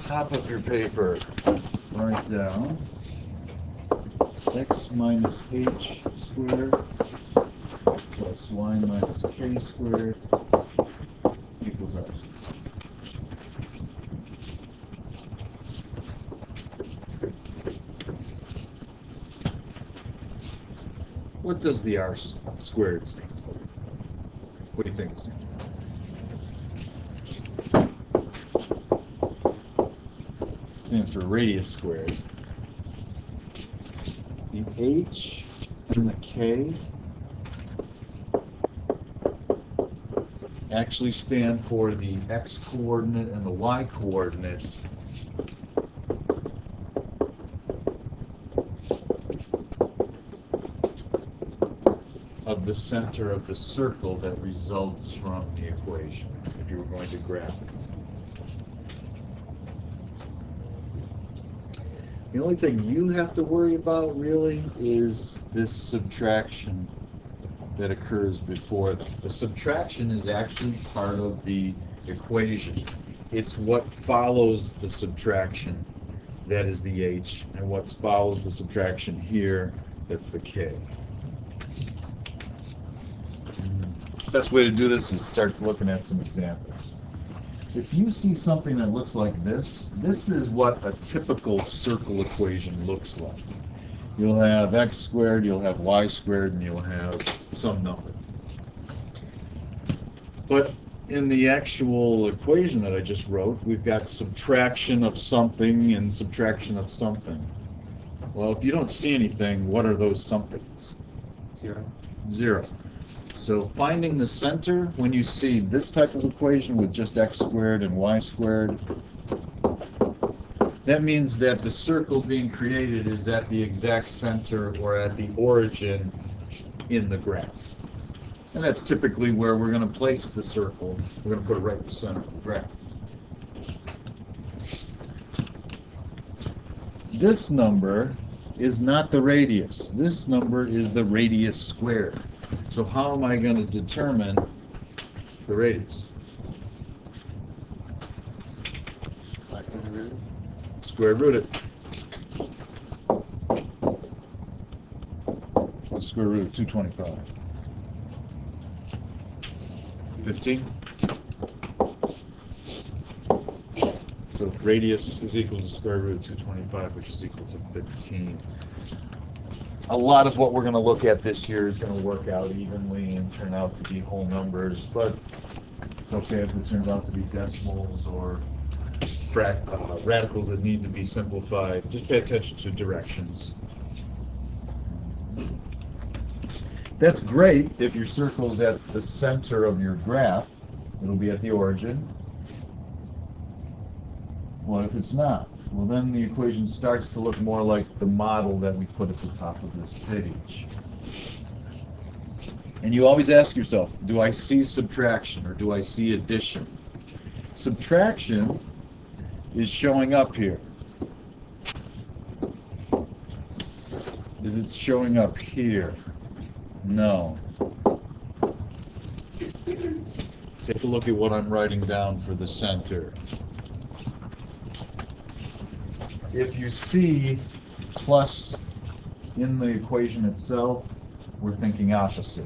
top of your paper, write down x minus h squared plus y minus k squared equals r. What does the r squared stand for? What do you think it stands for? It stands for radius squared. The h and the k actually stand for the x-coordinate and the y-coordinate of the center of the circle that results from the equation, if you were going to graph it. The only thing you have to worry about, really, is this subtraction that occurs before them. The subtraction is actually part of the equation. It's what follows the subtraction, that is the h, and what follows the subtraction here, that's the k. Best way to do this is start looking at some examples. If you see something that looks like this, this is what a typical circle equation looks like. You'll have x squared, you'll have y squared, and you'll have some number. But in the actual equation that I just wrote, we've got subtraction of something and subtraction of something. Well, if you don't see anything, what are those somethings? Zero. Zero. So finding the center, when you see this type of equation with just x squared and y squared, that means that the circle being created is at the exact center or at the origin in the graph. And that's typically where we're going to place the circle. We're going to put it right in the center of the graph. This number is not the radius. This number is the radius squared. So how am I going to determine the radius? Square root it. What's square root of 225? 15. So radius is equal to square root of 225, which is equal to 15. A lot of what we're going to look at this year is going to work out evenly and turn out to be whole numbers, but it's okay if it turns out to be decimals or radicals that need to be simplified. Just pay attention to directions. That's great if your circle is at the center of your graph. It'll be at the origin. What if it's not? Well, then the equation starts to look more like the model that we put at the top of this page. And you always ask yourself, do I see subtraction or do I see addition? Subtraction is showing up here. Is it showing up here? No. Take a look at what I'm writing down for the center. If you see plus in the equation itself, we're thinking opposite.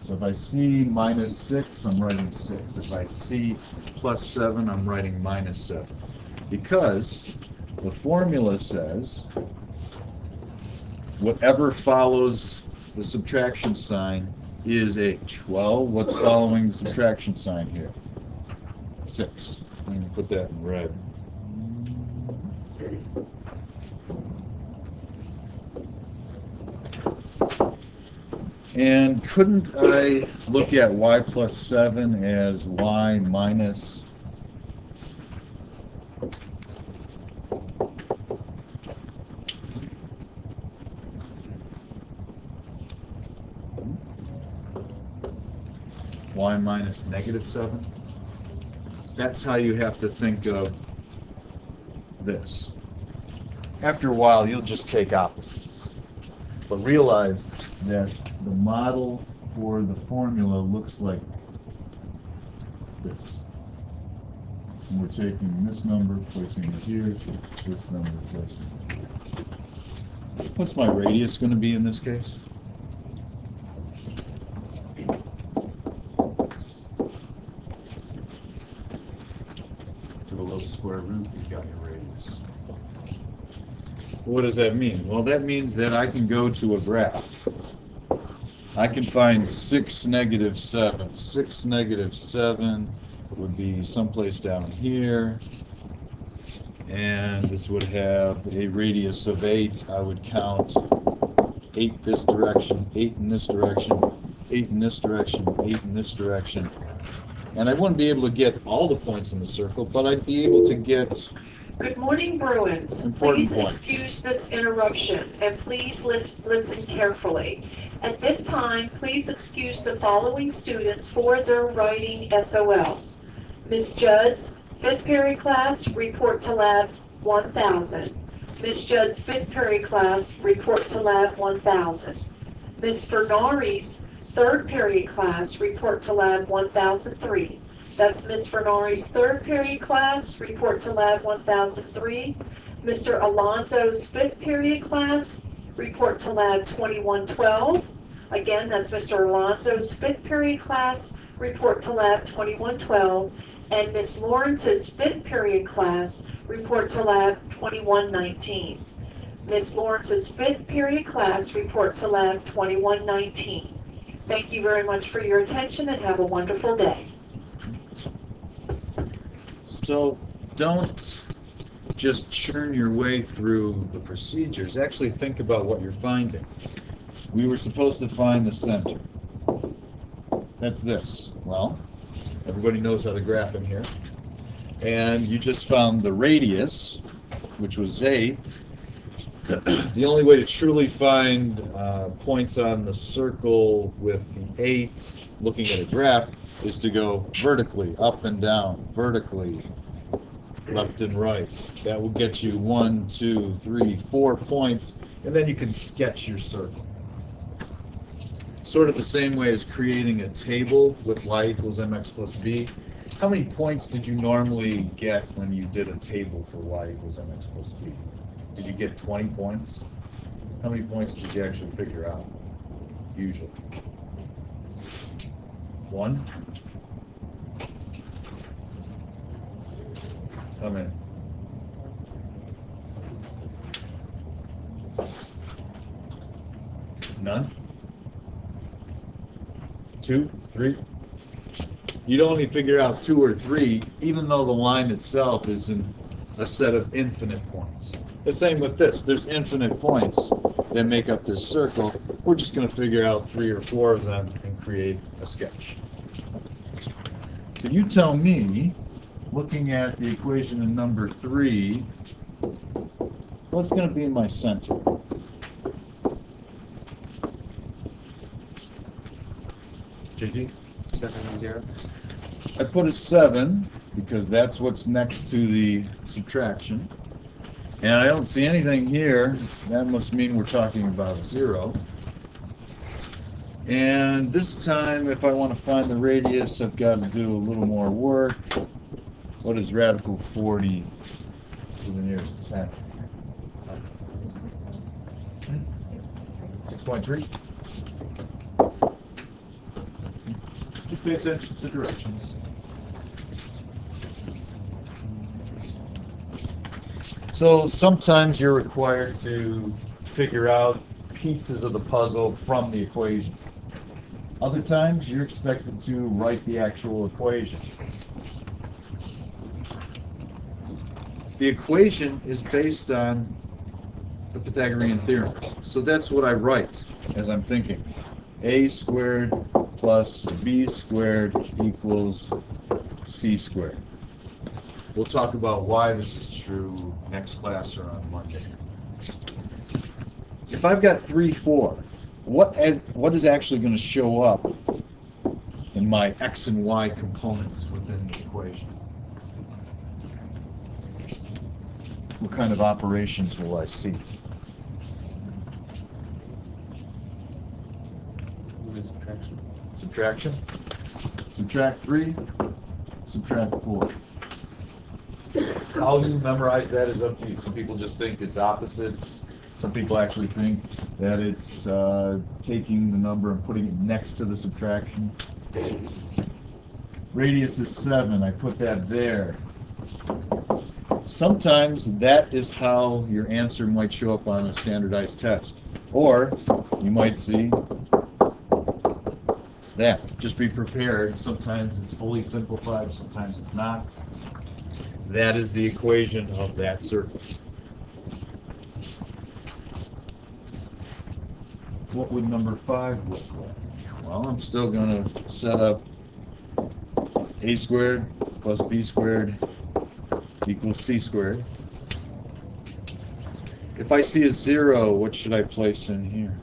So if I see minus 6, I'm writing 6. If I see plus 7, I'm writing minus 7. Because the formula says whatever follows the subtraction sign is h. Well, what's following the subtraction sign here? 6. I'm going to put that in red. And couldn't I look at y plus 7 as y minus y minus negative 7? That's how you have to think of this. After a while, you'll just take opposites. But realize that the model for the formula looks like this. And we're taking this number, placing it here, this number, placing it here. What's my radius going to be in this case? Below the square root, you've got your radius. What does that mean? Well, that means that I can go to a graph. I can find 6, -7. 6, -7 would be someplace down here. And this would have a radius of 8. I would count 8 this direction, 8 in this direction, 8 in this direction, 8 in this direction. And I wouldn't be able to get all the points in the circle, but I'd be able to get Good morning, Bruins. important Please points. excuse this interruption, and please listen carefully. At this time, please excuse the following students for their writing SOLs. Ms. Judd's 5th period class, report to lab 1000. Ms. Judd's 5th period class, report to lab 1000. Ms. Fernari's 3rd period class, report to lab 1003. That's Ms. Fernari's 3rd period class, report to lab 1003. Mr. Alonso's 5th period class, report to lab 2112. Again, that's Mr. Alonso's 5th period class, report to lab 2112. And Ms. Lawrence's 5th period class, report to lab 2119. Ms. Lawrence's 5th period class, report to lab 2119. Thank you very much for your attention and have a wonderful day. So don't just churn your way through the procedures. Actually think about what you're finding. We were supposed to find the center. That's this. Well, everybody knows how to graph in here. And you just found the radius, which was 8. The only way to truly find points on the circle with the 8, looking at a graph, is to go vertically, up and down, vertically, left and right. That will get you 1, 2, 3, 4 points, and then you can sketch your circle. Sort of the same way as creating a table with y equals mx plus b. How many points did you normally get when you did a table for y equals mx plus b? Did you get 20 points? How many points did you actually figure out, usually? 1? How many? None? 2? 3? You'd only figure out 2 or 3, even though the line itself isn't a set of infinite points. The same with this. There's infinite points that make up this circle. We're just going to figure out 3 or 4 of them and create a sketch. So you tell me, looking at the equation in number 3, what's going to be my center? JD? 7 and 0. I put a 7 because that's what's next to the subtraction. And I don't see anything here. That must mean we're talking about 0. And this time, if I want to find the radius, I've got to do a little more work. What is radical 40 to the nearest 10? 6.3? Just pay attention to directions. So sometimes you're required to figure out pieces of the puzzle from the equation. Other times you're expected to write the actual equation. The equation is based on the Pythagorean theorem. So that's what I write as I'm thinking. A squared plus b squared equals c squared. We'll talk about why this is true next class or on Monday. If I've got 3, 4, what is actually going to show up in my x and y components within the equation? What kind of operations will I see? Subtraction. Subtraction? Subtract 3, subtract 4. How you memorize that is up to you. Some people just think it's opposites. Some people actually think that it's taking the number and putting it next to the subtraction. Radius is 7. I put that there. Sometimes that is how your answer might show up on a standardized test. Or you might see that. Just be prepared. Sometimes it's fully simplified, sometimes it's not. That is the equation of that circle. What would number 5 look like? Well, I'm still going to set up a squared plus b squared equals c squared. If I see a 0, what should I place in here?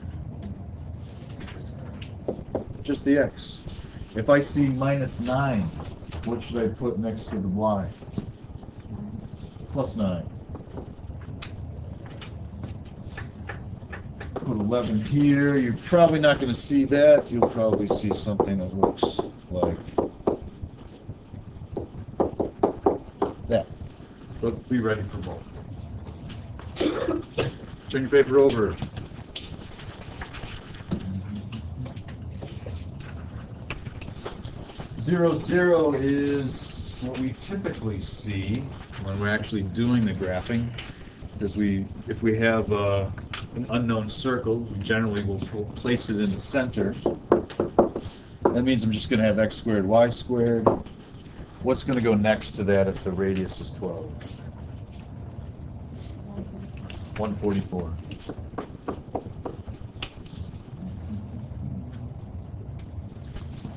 Just the x. If I see minus 9, what should I put next to the y? Plus 9. Put 11 here. You're probably not going to see that. You'll probably see something that looks like that. But be ready for both. Turn your paper over. Zero, 0 is what we typically see when we're actually doing the graphing. Because if we have an unknown circle, we generally will place it in the center. That means I'm just going to have x squared, y squared. What's going to go next to that if the radius is 12? 144.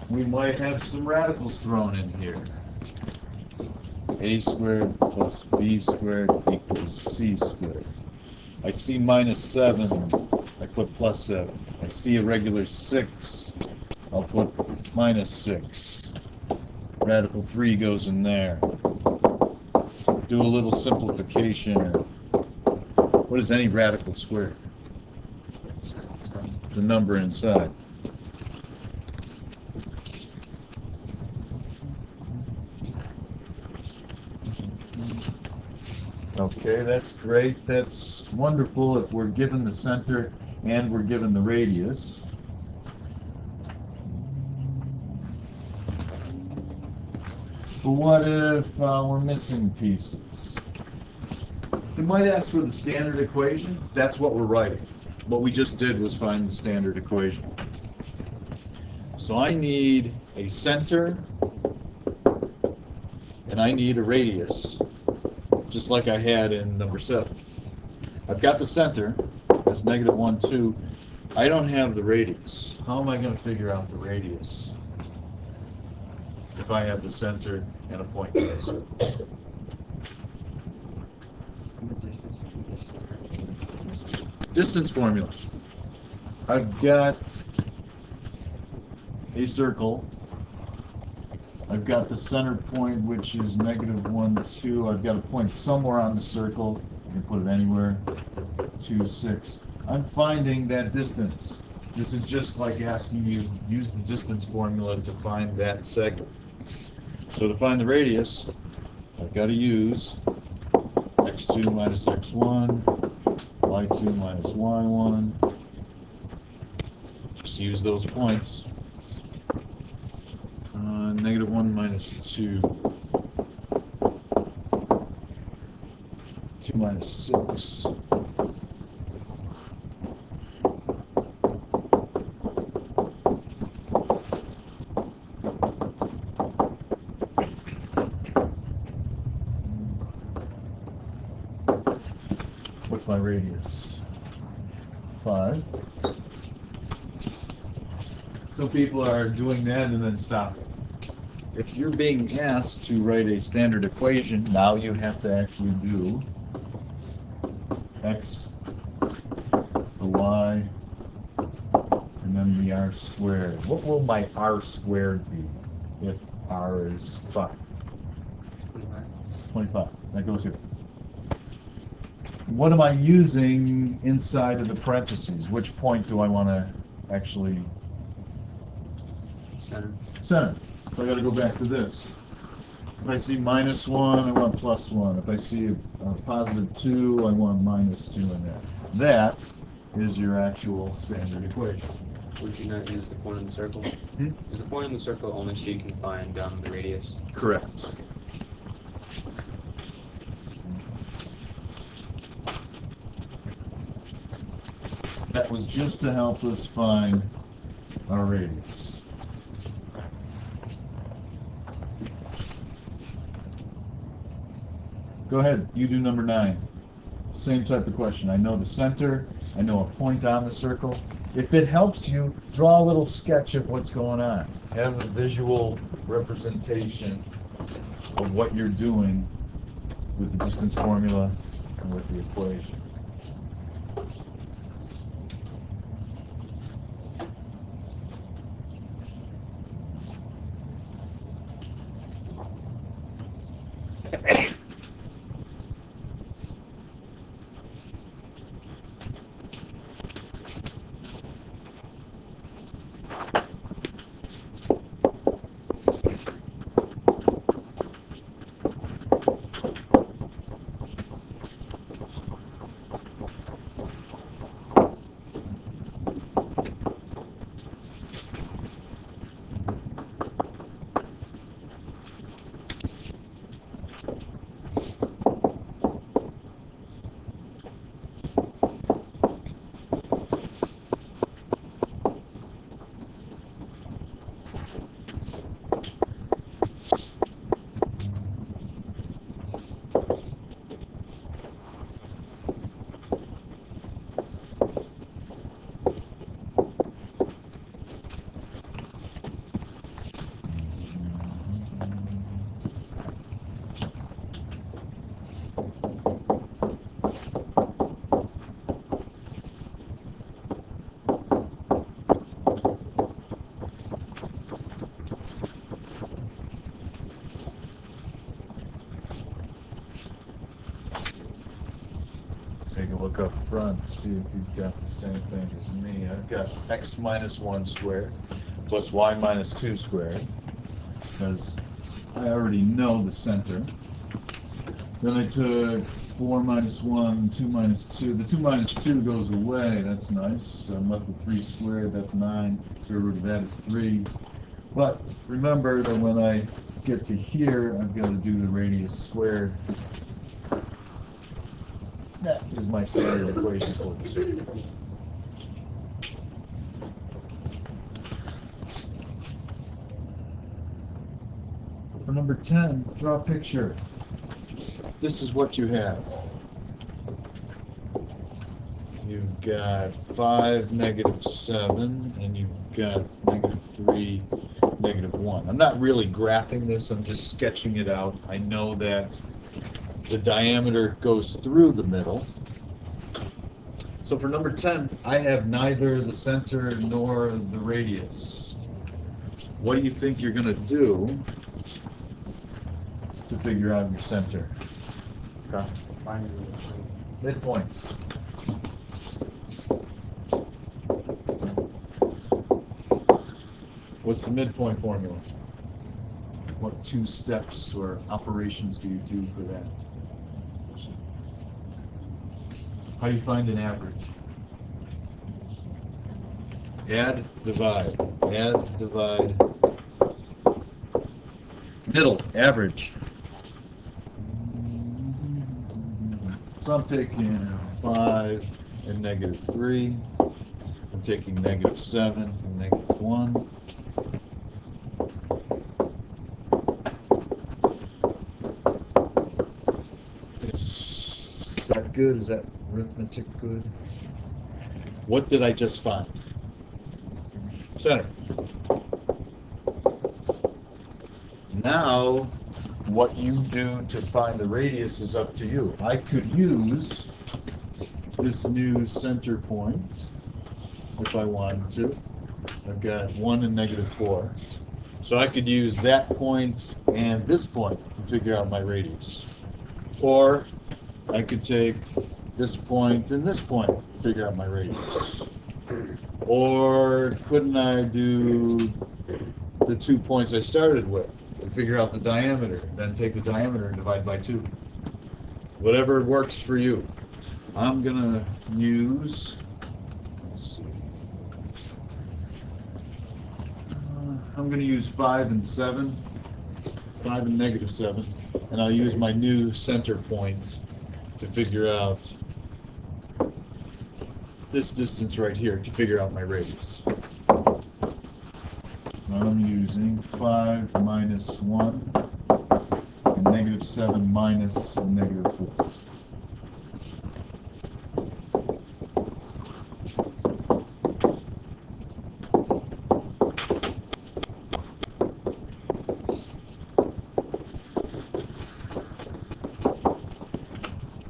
We might have some radicals thrown in here. A squared plus b squared equals c squared. I see minus 7, I put plus 7. I see a regular 6, I'll put minus 6. Radical 3 goes in there. Do a little simplification. What is any radical squared? The number inside. Okay, that's great. That's wonderful if we're given the center and we're given the radius. But what if we're missing pieces? They might ask for the standard equation. That's what we're writing. What we just did was find the standard equation. So I need a center and I need a radius, just like I had in number 7. I've got the center, that's negative 1, 2. I don't have the radius. How am I going to figure out the radius if I have the center and a point in the circle? Distance formula. I've got a circle. I've got the center point, which is negative 1, 2. I've got a point somewhere on the circle. I can put it anywhere. 2, 6. I'm finding that distance. This is just like asking you to use the distance formula to find that segment. So to find the radius, I've got to use x2 minus x1, y2 minus y1. Just use those points. Negative 1 minus 2. 2 minus 6. What's my radius? 5. Some people are doing that and then stopping. If you're being asked to write a standard equation, now you have to actually do x, the y, and then the r squared. What will my r squared be if r is 5? 25. That goes here. What am I using inside of the parentheses? Which point do I want to actually... Center. Center. So I got to go back to this. If I see -1, I want +1. If I see a +2, I want -2 in there. That is your actual standard equation. Would you not use the point in the circle? Hmm? Is the point in the circle only so you can find the radius? Correct. That was just to help us find our radius. Go ahead, you do number 9. Same type of question. I know the center, I know a point on the circle. If it helps you, draw a little sketch of what's going on. Have a visual representation of what you're doing with the distance formula and with the equation. Take a look up front, see if you've got the same thing as me. I've got x minus 1 squared plus y minus 2 squared, because I already know the center. Then I took 4 minus 1, 2 minus 2. The 2 minus 2 goes away, that's nice. So I'm left with 3 squared, that's 9. Square root of that is 3. But remember that when I get to here, I've got to do the radius squared. That is my standard equation for the circle. For number 10, draw a picture. This is what you have. You've got 5, -7, and you've got -3, -1. I'm not really graphing this, I'm just sketching it out. I know that the diameter goes through the middle. So for number 10, I have neither the center nor the radius. What do you think you're going to do to figure out your center? Okay. Midpoints. What's the midpoint formula? What 2 steps or operations do you do for that? How do you find an average? Add, divide. Add, divide. Middle, average. So I'm taking 5 and -3. I'm taking -7 and -1. Is that good? Is that arithmetic good? What did I just find? Center. Now, what you do to find the radius is up to you. I could use this new center point if I wanted to. I've got 1 and -4. So I could use that point and this point to figure out my radius. Or I could take this point and this point to figure out my radius. Or couldn't I do the 2 points I started with? figure out the diameter, then take the diameter and divide by 2. Whatever works for you. I'm gonna use, let's see, I'm gonna use 5 and 7, 5 and -7, and I'll use my new center point to figure out this distance right here to figure out my radius. I'm using 5 minus 1 and -7 minus -4.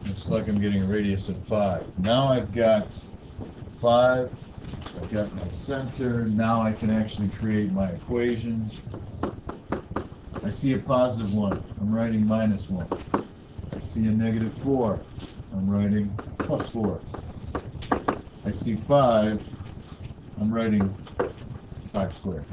Looks like I'm getting a radius of 5. Now I've got 5. I've got my center. Now I can actually create my equation. I see a positive 1. I'm writing -1. I see a -4. I'm writing +4. I see 5. I'm writing 5 squared.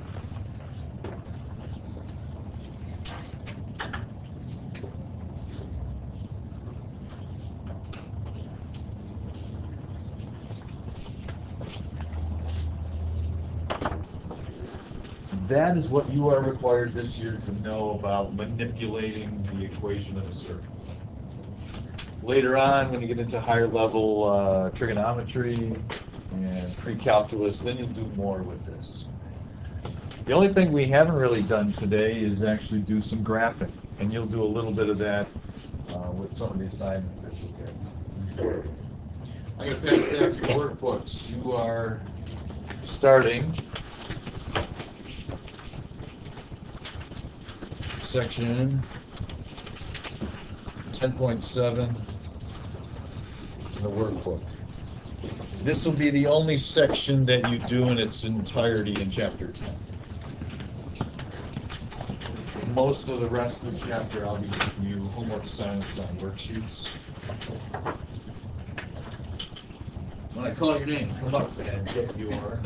That is what you are required this year to know about manipulating the equation of a circle. Later on, when you get into higher level trigonometry and pre-calculus, then you'll do more with this. The only thing we haven't really done today is actually do some graphing, and you'll do a little bit of that with some of the assignments that you'll get. I'm going to pass back your workbooks. You are starting section 10.7 in the workbook. This will be the only section that you do in its entirety in chapter 10. Most of the rest of the chapter I'll be giving you homework assignments on worksheets. When I call your name, come up and get your